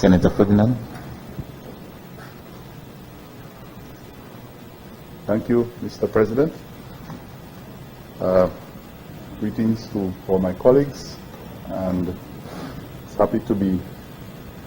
Senator Ferdinand. Thank you, Mr. President. Greetings to all my colleagues, and it's happy to be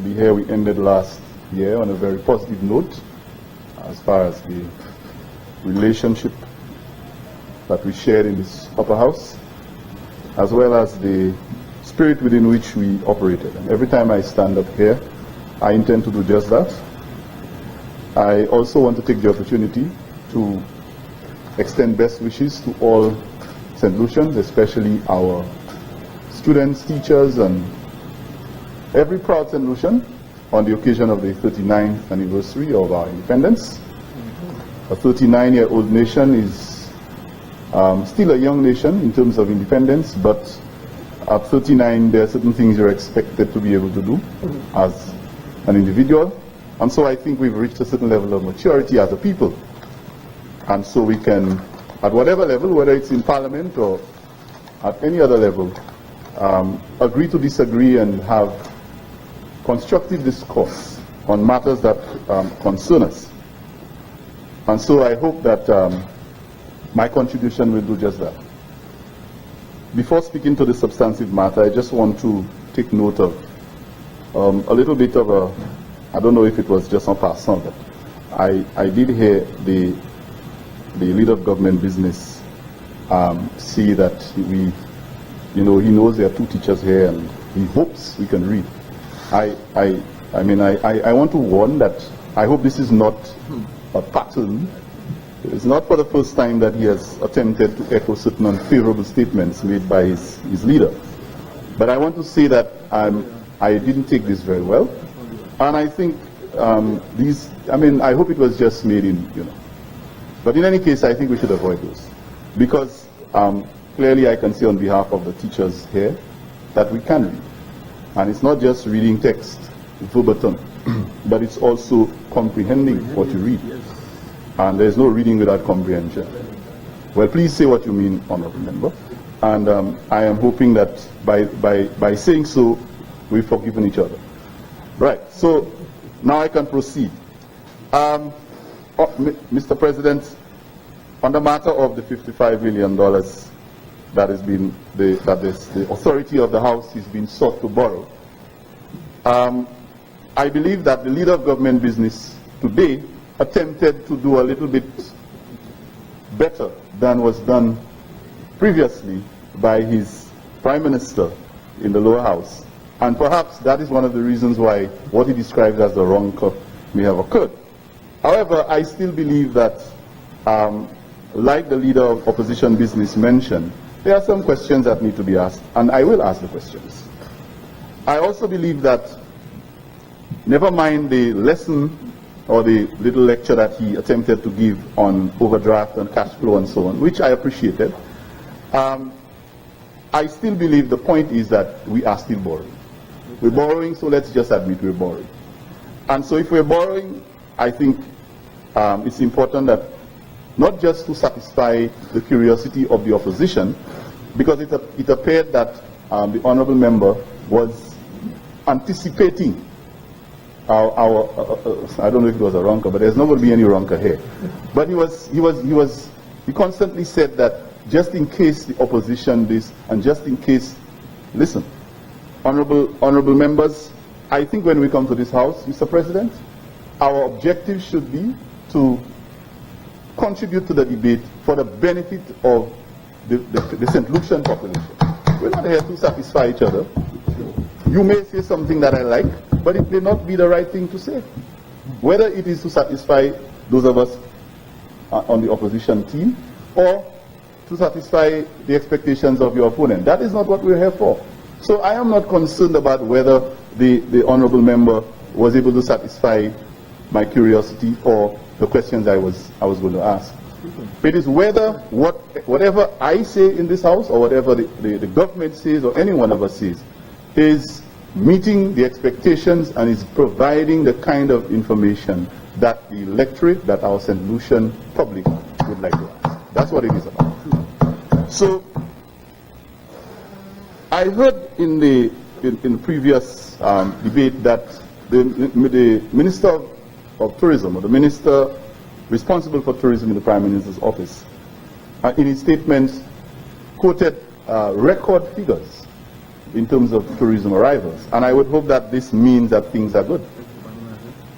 here. We ended last year on a very positive note as far as the relationship that we shared in this upper house, as well as the spirit within which we operated. And every time I stand up here, I intend to do just that. I also want to take the opportunity to extend best wishes to all St. Lucians, especially our students, teachers, and every proud St. Lucian on the occasion of the 39th anniversary of our independence. A 39-year-old nation is still a young nation in terms of independence, but at 39 there are certain things you're expected to be able to do as an individual. And so I think we've reached a certain level of maturity as a people. And so we can, at whatever level, whether it's in Parliament or at any other level, agree to disagree and have constructive discourse on matters that concern us. And so I hope that my contribution will do just that. Before speaking to the substantive matter, I just want to take note of a little bit of a, I don't know if it was just en passant, but I did hear the leader of government business see that he knows there are two teachers here and he hopes we can read. I want to warn that I hope this is not a pattern. It's not for the first time that he has attempted to echo certain unfavorable statements made by his leader. But I want to say that I didn't take this very well. And I think I hope it was just made in, But in any case, I think we should avoid those. Because clearly I can say on behalf of the teachers here that we can read. And it's not just reading text verbatim, but it's also comprehending what you read. And there's no reading without comprehension. Well, please say what you mean, Honorable Member. And I am hoping that by saying so, we've forgiven each other. Right, so now I can proceed. Mr. President, on the matter of the $55 million that has been the authority of the House is being sought to borrow, I believe that the leader of government business today attempted to do a little bit better than was done previously by his Prime Minister in the lower house. And perhaps that is one of the reasons why what he describes as the wrong cut may have occurred. However, I still believe that, like the leader of opposition business mentioned, there are some questions that need to be asked, and I will ask the questions. I also believe that, never mind the lesson or the little lecture that he attempted to give on overdraft and cash flow and so on, which I appreciated, I still believe the point is that we are still borrowing. We're borrowing, so let's just admit we're borrowing. And so if we're borrowing, I think it's important that not just to satisfy the curiosity of the opposition, because it appeared that the honorable member was anticipating I don't know if it was a ronker, but there's not going to be any ronker here. But he constantly said that just in case the opposition this, and just in case, listen, honorable members, I think when we come to this house, Mr. President, our objective should be to contribute to the debate for the benefit of the St. Lucian population. We're not here to satisfy each other. You may say something that I like, but it may not be the right thing to say. Whether it is to satisfy those of us on the opposition team, or to satisfy the expectations of your opponent. That is not what we're here for. So I am not concerned about whether the honorable member was able to satisfy my curiosity or the questions I was going to ask. It is whether whatever I say in this house, or whatever the government says, or any one of us says, is meeting the expectations and is providing the kind of information that the electorate, that our St. Lucian public would like to ask. That's what it is about. So, I heard in the previous debate that the Minister of Tourism, or the Minister responsible for tourism in the Prime Minister's office, in his statement quoted record figures in terms of tourism arrivals. And I would hope that this means that things are good.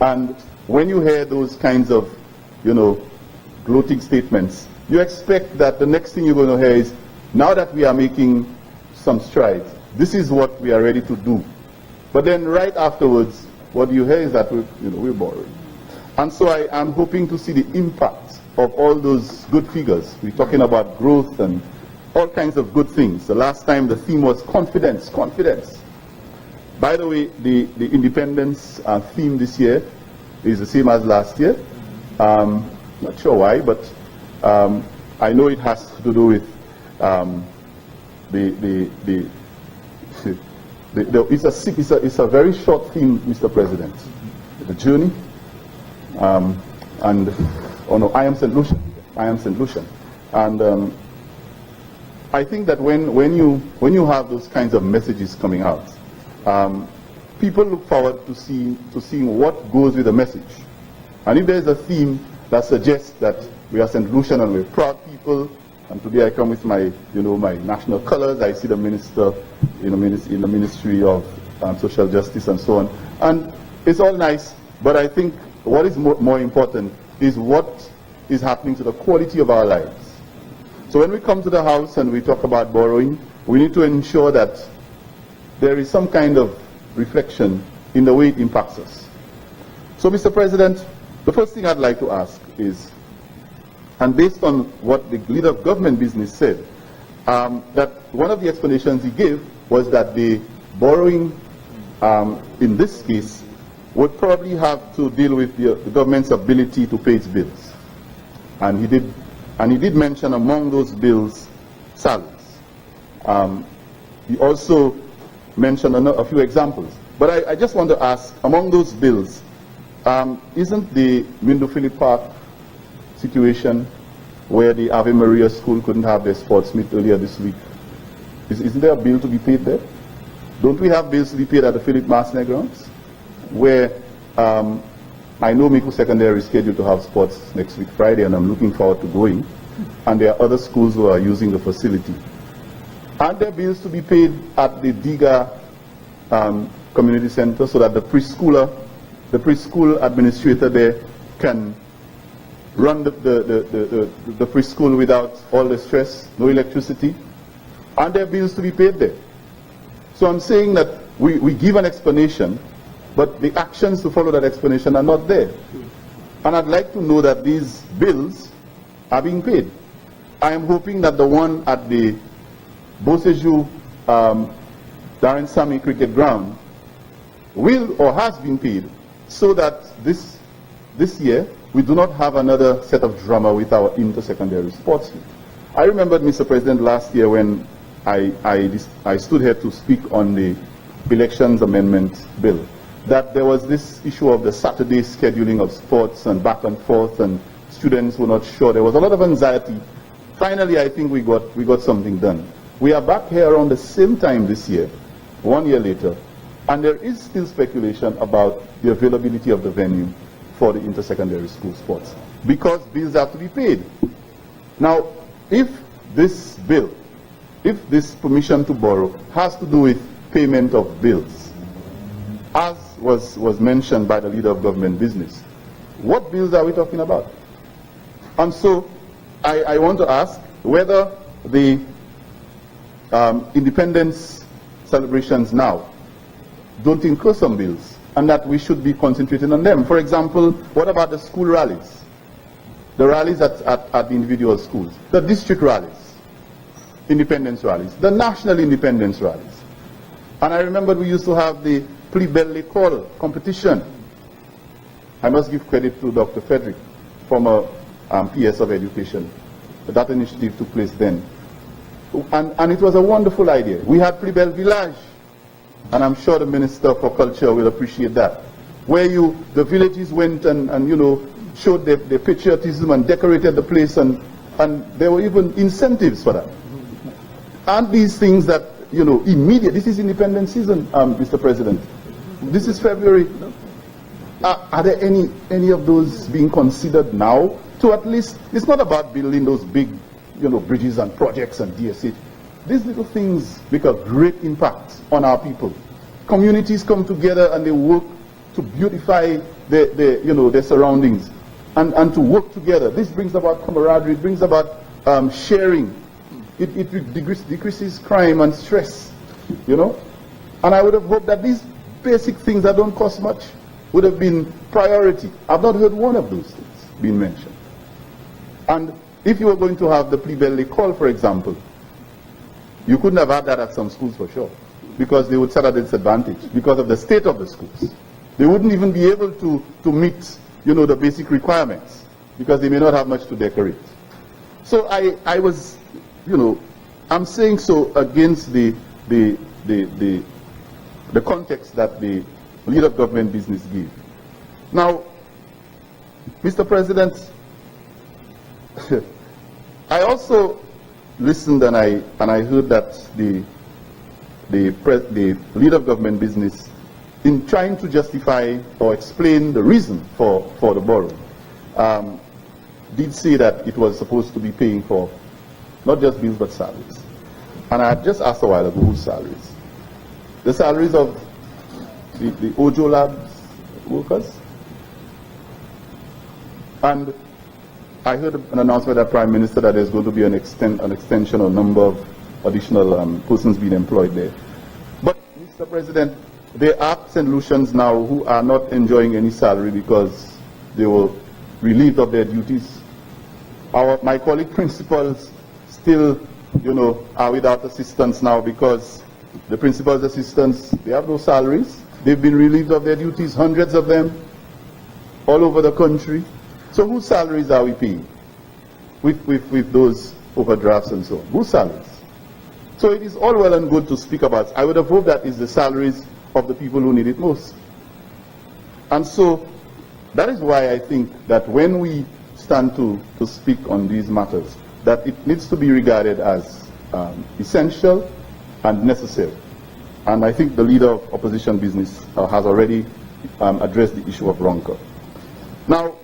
And when you hear those kinds of, gloating statements, you expect that the next thing you're going to hear is, now that we are making some strides, this is what we are ready to do. But then right afterwards, what you hear is that we're borrowing. And so I am hoping to see the impact of all those good figures. We're talking about growth and all kinds of good things. The last time the theme was confidence, confidence. By the way, the independence theme this year is the same as last year. Not sure why, but I know it has to do with it's a very short theme, Mr. President. The journey, I am St. Lucian. I am St. Lucian, and I think that when you have those kinds of messages coming out, people look forward to seeing what goes with the message. And if there is a theme that suggests that we are St. Lucian and we're proud people, and today I come with my my national colors. I see the minister in the Ministry of Social Justice and so on, and it's all nice. But I think what is more important is what is happening to the quality of our lives. So when we come to the House and we talk about borrowing, we need to ensure that there is some kind of reflection in the way it impacts us. So, Mr. President, the first thing I'd like to ask is, and based on what the leader of government business said, that one of the explanations he gave was that the borrowing in this case would probably have to deal with the government's ability to pay its bills. And he did mention among those bills salaries. He also mentioned a few examples. But I just want to ask, among those bills, isn't the Mindo Phillip Park situation where the Ave Maria School couldn't have their sports meet earlier this week, isn't there a bill to be paid there? Don't we have bills to be paid at the Philip Marsner grounds, where I know Miku Secondary is scheduled to have sports next week Friday, and I'm looking forward to going, and there are other schools who are using the facility. Aren't there bills to be paid at the Diga Community Center so that the preschool administrator there can run the preschool without all the stress, no electricity? Aren't there bills to be paid there? So I'm saying that we give an explanation, but the actions to follow that explanation are not there. And I'd like to know that these bills are being paid. I am hoping that the one at the Boseju Darren Sammy Cricket Ground will or has been paid, so that this year we do not have another set of drama with our inter-secondary sports league. I remembered, Mr. President, last year when I stood here to speak on the Elections Amendment Bill, that there was this issue of the Saturday scheduling of sports and back and forth, and students were not sure. There was a lot of anxiety. Finally, I think we got something done. We are back here around the same time this year, 1 year later, and there is still speculation about the availability of the venue for the inter-secondary school sports, because bills have to be paid. Now, if this permission to borrow has to do with payment of bills, as was mentioned by the leader of government business, what bills are we talking about? And so I want to ask whether the independence celebrations now don't incur some bills, and that we should be concentrating on them. For example, what about the school rallies? The rallies at the individual schools, the district rallies, independence rallies, the national independence rallies. And I remember we used to have the Prix Belle École competition. I must give credit to Dr. Frederick, former PS of Education. That initiative took place then. And it was a wonderful idea. We had Prix Belle Village, and I'm sure the Minister for Culture will appreciate that, where the villages went and showed their patriotism and decorated the place, and there were even incentives for that. Aren't these things that, immediate? This is independence season, Mr. President. This is February. are there any of those being considered now to at least, it's not about building those big, bridges and projects and DSA. These little things make a great impact on our people. Communities come together and they work to beautify their surroundings and to work together. This brings about camaraderie, it brings about sharing. It decreases crime and stress, And I would have hoped that these basic things that don't cost much would have been priority. I've not heard one of those things being mentioned. And if you were going to have the plea call, for example, you couldn't have had that at some schools for sure, because they would set at a disadvantage because of the state of the schools. They wouldn't even be able to meet, the basic requirements because they may not have much to decorate. So I was, I'm saying so against the context that the leader of government business gave. Now, Mr. President, I also listened and I heard that the leader of government business, in trying to justify or explain the reason for the borrowing, did say that it was supposed to be paying for not just bills but salaries. And I had just asked a while ago whose salaries. The salaries of the Ojo Labs workers. And I heard an announcement by the Prime Minister that there's going to be an extension or number of additional persons being employed there. But, Mr. President, there are St. Lucians now who are not enjoying any salary because they were relieved of their duties. My colleague principals still, are without assistance now because the principal's assistants, they have no salaries. They've been relieved of their duties, hundreds of them, all over the country. So whose salaries are we paying with those overdrafts and so on? Whose salaries? So it is all well and good to speak about. I would have hoped that is the salaries of the people who need it most. And so that is why I think that when we stand to speak on these matters, that it needs to be regarded as essential and necessary. And I think the leader of opposition business has already addressed the issue of Ronco. Now,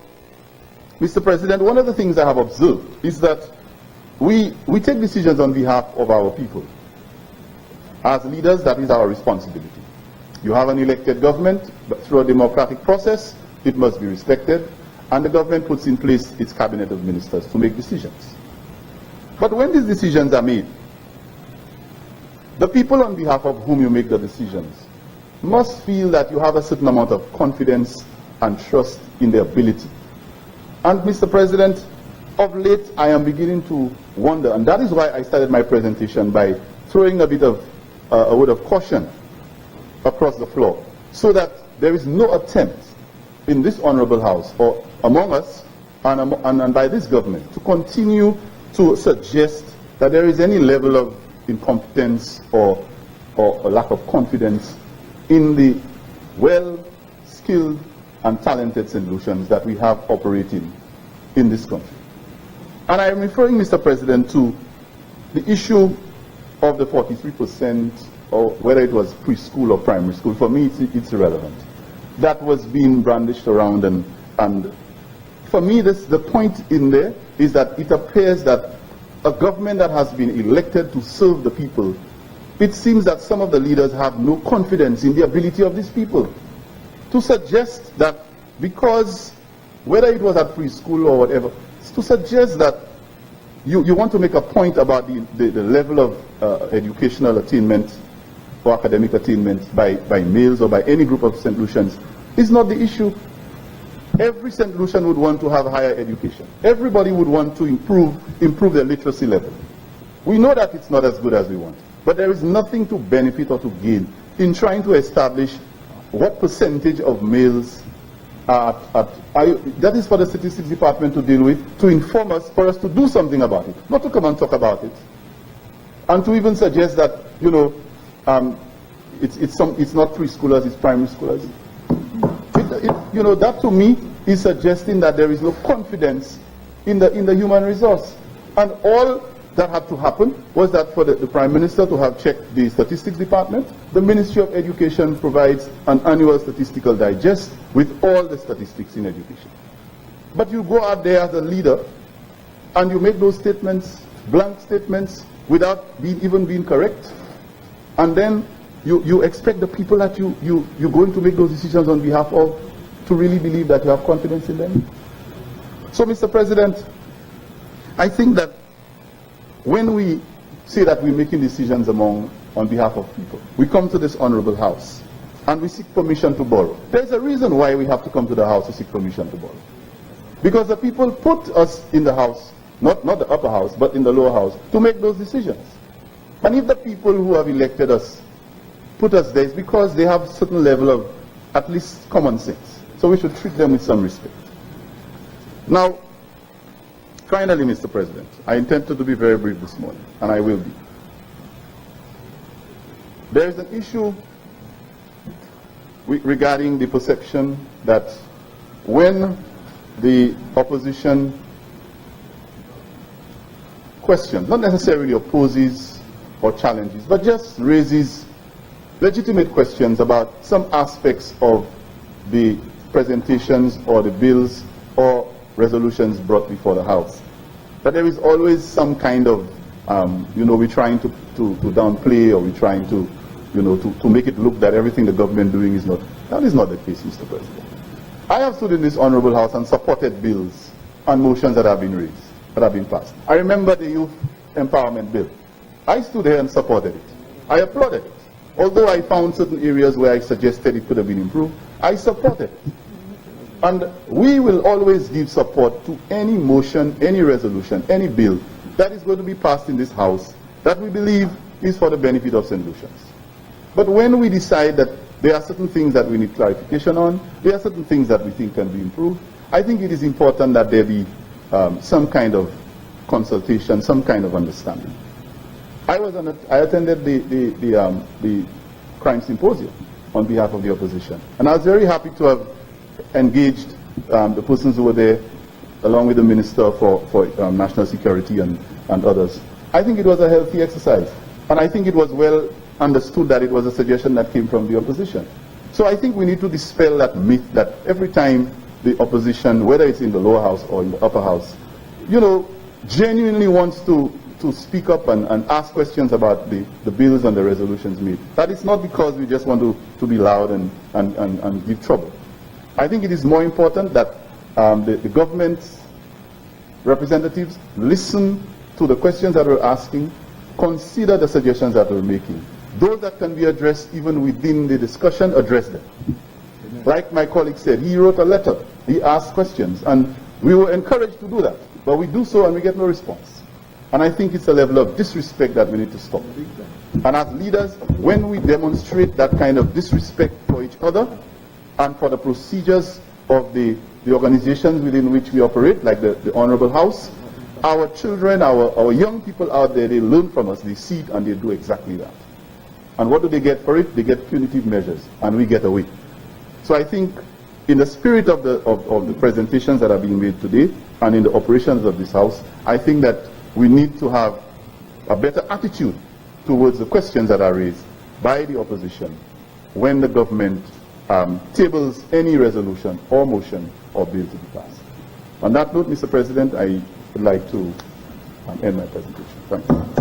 Mr. President, one of the things I have observed is that we take decisions on behalf of our people. As leaders, that is our responsibility. You have an elected government, but through a democratic process, it must be respected, and the government puts in place its cabinet of ministers to make decisions. But when these decisions are made, the people on behalf of whom you make the decisions must feel that you have a certain amount of confidence and trust in their ability. And Mr. President, of late I am beginning to wonder, and that is why I started my presentation by throwing a bit of a word of caution across the floor, so that there is no attempt in this honorable House or among us and by this government to continue to suggest that there is any level of incompetence or a lack of confidence in the well-skilled and talented solutions that we have operating in this country. And I am referring, Mr. President, to the issue of the 43%, or whether it was preschool or primary school. For me, it's irrelevant. That was being brandished around, and for me, the point in there is that it appears that a government that has been elected to serve the people, it seems that some of the leaders have no confidence in the ability of these people. To suggest that because, whether it was at preschool or whatever, to suggest that you want to make a point about the level of educational attainment or academic attainment by males or by any group of St. Lucians is not the issue. Every St. Lucian would want to have higher education. Everybody would want to improve their literacy level. We know that it's not as good as we want, but there is nothing to benefit or to gain in trying to establish what percentage of males that is for the statistics department to deal with, to inform us, for us to do something about it, not to come and talk about it, and to even suggest that, it's not preschoolers, it's primary schoolers. That to me is suggesting that there is no confidence in the human resource. And all that had to happen was that for the Prime Minister to have checked the Statistics Department. The Ministry of Education provides an annual statistical digest with all the statistics in education. But you go out there as a leader and you make those statements, blank statements, without even being correct, and then you expect the people that you're going to make those decisions on behalf of to really believe that you have confidence in them. So, Mr. President, I think that when we say that we're making decisions on behalf of people, we come to this honorable house and we seek permission to borrow. There's a reason why we have to come to the house to seek permission to borrow. Because the people put us in the house, not the upper house, but in the lower house, to make those decisions. And if the people who have elected us put us there, it's because they have a certain level of at least common sense. So we should treat them with some respect. Now, finally, Mr. President, I intended to be very brief this morning, and I will be. There is an issue regarding the perception that when the opposition questions, not necessarily opposes or challenges, but just raises legitimate questions about some aspects of the presentations or the bills or resolutions brought before the House, that there is always some kind of, we're trying to downplay, or we're trying to make it look that everything the government doing is not. That is not the case, Mr. President. I have stood in this honorable House and supported bills and motions that have been raised, that have been passed. I remember the Youth Empowerment Bill. I stood here and supported it. I applauded it. Although I found certain areas where I suggested it could have been improved, I supported it. And we will always give support to any motion, any resolution, any bill that is going to be passed in this House that we believe is for the benefit of St. Lucians. But when we decide that there are certain things that we need clarification on, there are certain things that we think can be improved, I think it is important that there be some kind of consultation, some kind of understanding. I attended the crime symposium on behalf of the opposition, and I was very happy to have engaged the persons who were there, along with the Minister for National Security and others. I think it was a healthy exercise, and I think it was well understood that it was a suggestion that came from the opposition. So I think we need to dispel that myth that every time the opposition, whether it's in the lower house or in the upper house, genuinely wants to speak up and ask questions about the bills and the resolutions made. That is not because we just want to be loud and give trouble. I think it is more important that the government's representatives listen to the questions that we're asking, consider the suggestions that we're making. Those that can be addressed even within the discussion, address them. Like my colleague said, he wrote a letter, he asked questions, and we were encouraged to do that. But we do so and we get no response. And I think it's a level of disrespect that we need to stop. And as leaders, when we demonstrate that kind of disrespect for each other and for the procedures of the organizations within which we operate, like the Honorable House, our children, our young people out there, they learn from us, they see it, and they do exactly that. And what do they get for it? They get punitive measures, and we get away. So I think in the spirit of the presentations that are being made today, and in the operations of this House, I think that we need to have a better attitude towards the questions that are raised by the opposition when the government tables any resolution or motion or bill to be passed. On that note, Mr. President, I would like to end my presentation. Thank you.